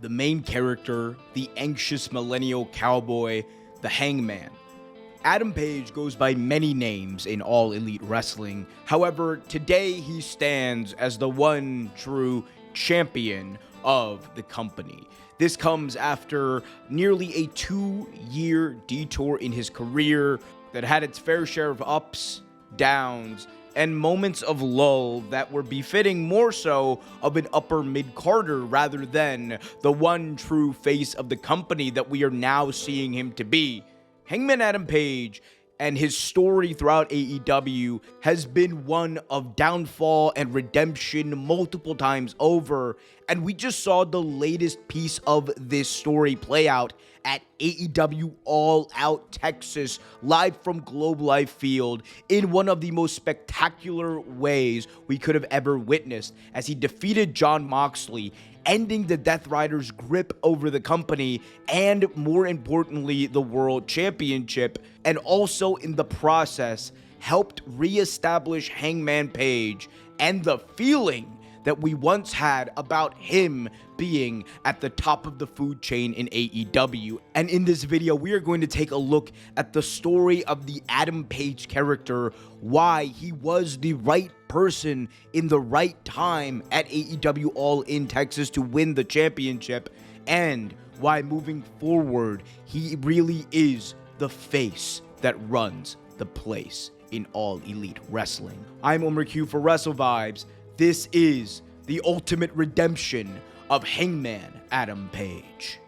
the main character, the anxious millennial cowboy, the Hangman. Adam Page goes by many names in All Elite Wrestling. However, today he stands as the one true champion of the company. This comes after nearly a 2-year detour in his career that had its fair share of ups, downs, and moments of lull that were befitting more so of an upper mid-carder rather than the one true face of the company that we are now seeing him to be. Hangman Adam Page and his story throughout AEW has been one of downfall and redemption multiple times over, and we just saw the latest piece of this story play out at AEW All Out Texas, live from Globe Life Field, in one of the most spectacular ways we could have ever witnessed, as he defeated Jon Moxley, ending the Death Riders' grip over the company and, more importantly, the World Championship, and also in the process helped reestablish Hangman Page and the feeling that we once had about him being at the top of the food chain in AEW. And in this video, we are going to take a look at the story of the Adam Page character, why he was the right person in the right time at AEW All in Texas to win the championship, and why moving forward, he really is the face that runs the place in All Elite Wrestling. I'm Omar Q for Wrestle Vibes. This is the ultimate redemption of Hangman Adam Page.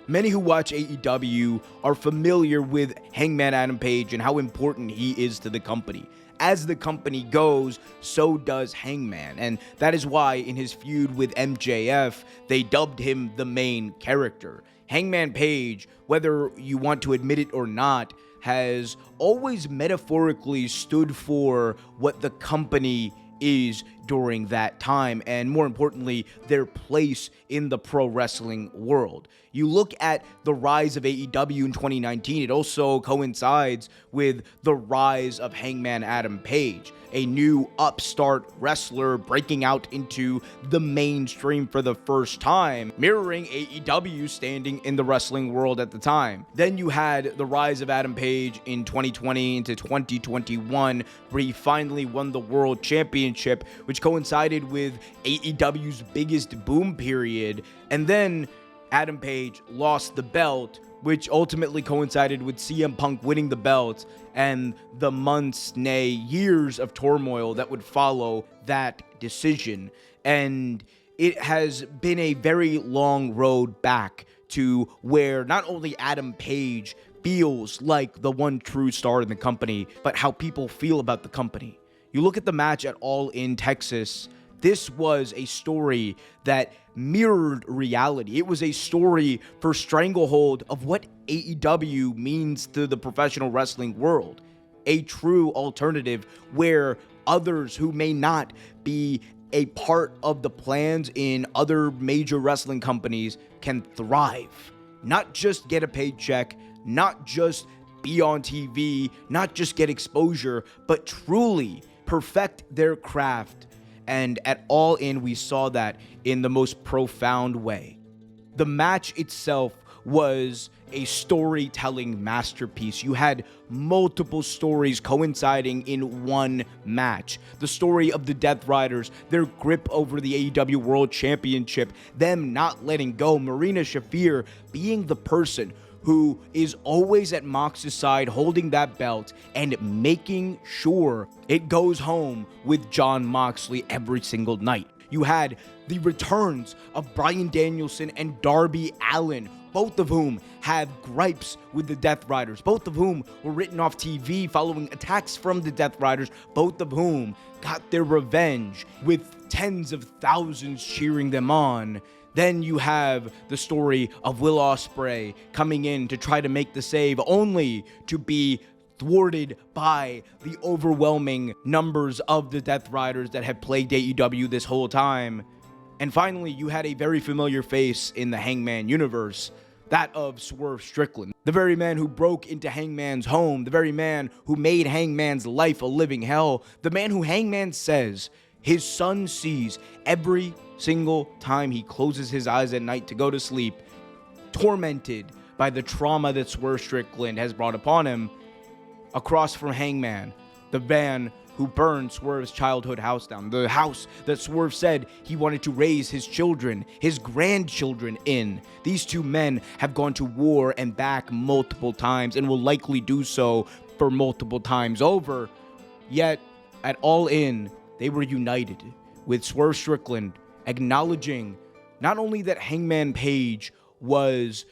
Many who watch AEW are familiar with Hangman Adam Page and how important he is to the company. As the company goes, so does Hangman, and that is why in his feud with MJF, they dubbed him the main character. Hangman Page, whether you want to admit it or not, has always metaphorically stood for what the company is during that time, and more importantly, their place in the pro wrestling world. You look at the rise of AEW in 2019, it also coincides with the rise of Hangman Adam Page, a new upstart wrestler breaking out into the mainstream for the first time, mirroring AEW standing in the wrestling world at the time. Then you had the rise of Adam Page in 2020 into 2021, where he finally won the World Championship, which coincided with AEW's biggest boom period. And then Adam Page lost the belt, which ultimately coincided with CM Punk winning the belt and the months, nay, years of turmoil that would follow that decision. And it has been a very long road back to where not only Adam Page feels like the one true star in the company, but how people feel about the company. You look at the match at All in Texas, this was a story that mirrored reality. It was a story for stranglehold of what AEW means to the professional wrestling world. A true alternative where others who may not be a part of the plans in other major wrestling companies can thrive. Not just get a paycheck, not just be on TV, not just get exposure, but truly perfect their craft. And at All In, we saw that in the most profound way. The match itself was a storytelling masterpiece. You had multiple stories coinciding in one match. The story of the Death Riders, their grip over the AEW World Championship, them not letting go, Marina Shafir being the person who is always at Mox's side holding that belt and making sure it goes home with Jon Moxley every single night. You had the returns of Bryan Danielson and Darby Allin, both of whom have gripes with the Death Riders, both of whom were written off TV following attacks from the Death Riders, both of whom got their revenge with tens of thousands cheering them on. Then you have the story of Will Ospreay coming in to try to make the save, only to be thwarted by the overwhelming numbers of the Death Riders that have plagued AEW this whole time. And finally, you had a very familiar face in the Hangman universe, that of Swerve Strickland, the very man who broke into Hangman's home, the very man who made Hangman's life a living hell, the man who Hangman says his son sees every single time he closes his eyes at night to go to sleep, tormented by the trauma that Swerve Strickland has brought upon him. Across from Hangman, the man who burned Swerve's childhood house down, the house that Swerve said he wanted to raise his children, his grandchildren in. These two men have gone to war and back multiple times and will likely do so for multiple times over. Yet, at All In, they were united, with Swerve Strickland acknowledging not only that Hangman Page was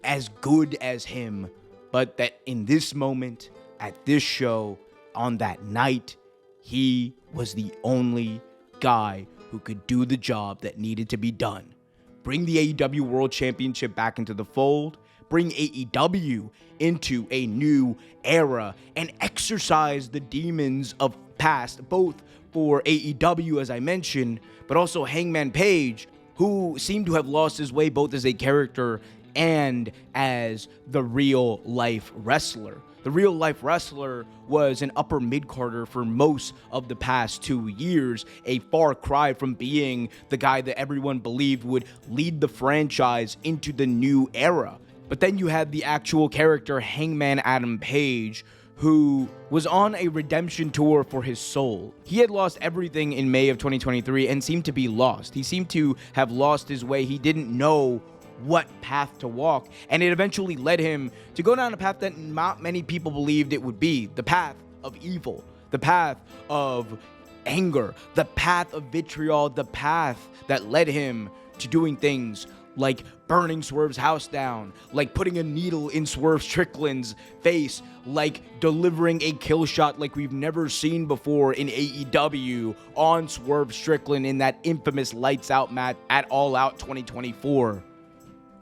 as good as him, but that in this moment, at this show, on that night, he was the only guy who could do the job that needed to be done. Bring the AEW World Championship back into the fold, bring AEW into a new era, and exercise the demons of past, both for AEW, as I mentioned, but also Hangman Page, who seemed to have lost his way both as a character and as the real-life wrestler. The real-life wrestler was an upper mid-carder for most of the past 2 years, a far cry from being the guy that everyone believed would lead the franchise into the new era. But then you had the actual character Hangman Adam Page, who was on a redemption tour for his soul. He had lost everything in May of 2023 and seemed to be lost. He seemed to have lost his way. He didn't know what path to walk, and it eventually led him to go down a path that not many people believed it would be, the path of evil, the path of anger, the path of vitriol, the path that led him to doing things like burning Swerve's house down, like putting a needle in Swerve Strickland's face, like delivering a kill shot like we've never seen before in AEW on Swerve Strickland in that infamous Lights Out match at All Out 2024.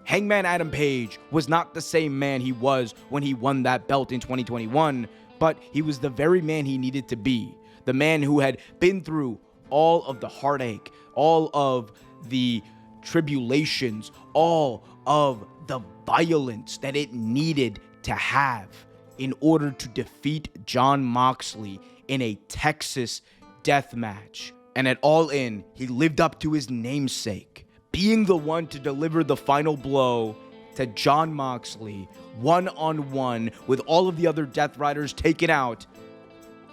Hangman Adam Page was not the same man he was when he won that belt in 2021, but he was the very man he needed to be. The man who had been through all of the heartache, all of the tribulations, all of the violence that it needed to have in order to defeat Jon Moxley in a Texas death match. And at All In, he lived up to his namesake, being the one to deliver the final blow to Jon Moxley, one-on-one with all of the other Death Riders taken out,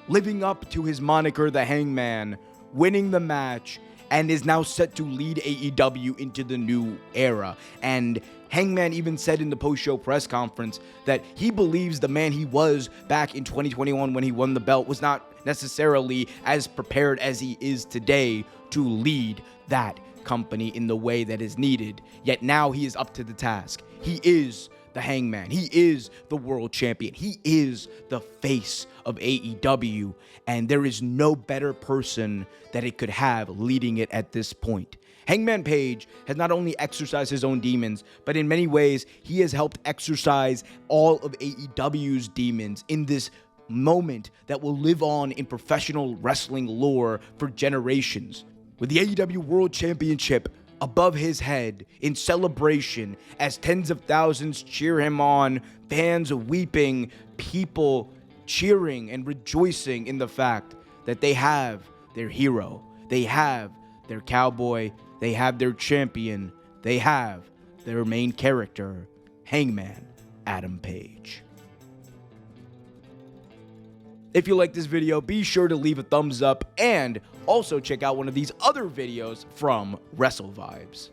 living up to his moniker, the Hangman, winning the match, and is now set to lead AEW into the new era. And Hangman even said in the post-show press conference that he believes the man he was back in 2021 when he won the belt was not necessarily as prepared as he is today to lead that company in the way that is needed. Yet now he is up to the task. He is the Hangman. He is the world champion. He is the face of AEW, and there is no better person that it could have leading it at this point. Hangman Page has not only exorcised his own demons, but in many ways, he has helped exorcise all of AEW's demons in this moment that will live on in professional wrestling lore for generations. With the AEW World Championship above his head in celebration as tens of thousands cheer him on, fans weeping, people cheering and rejoicing in the fact that they have their hero, they have their cowboy, they have their champion, they have their main character, Hangman Adam Page. If you like this video, be sure to leave a thumbs up and also check out one of these other videos from WrestleVibes.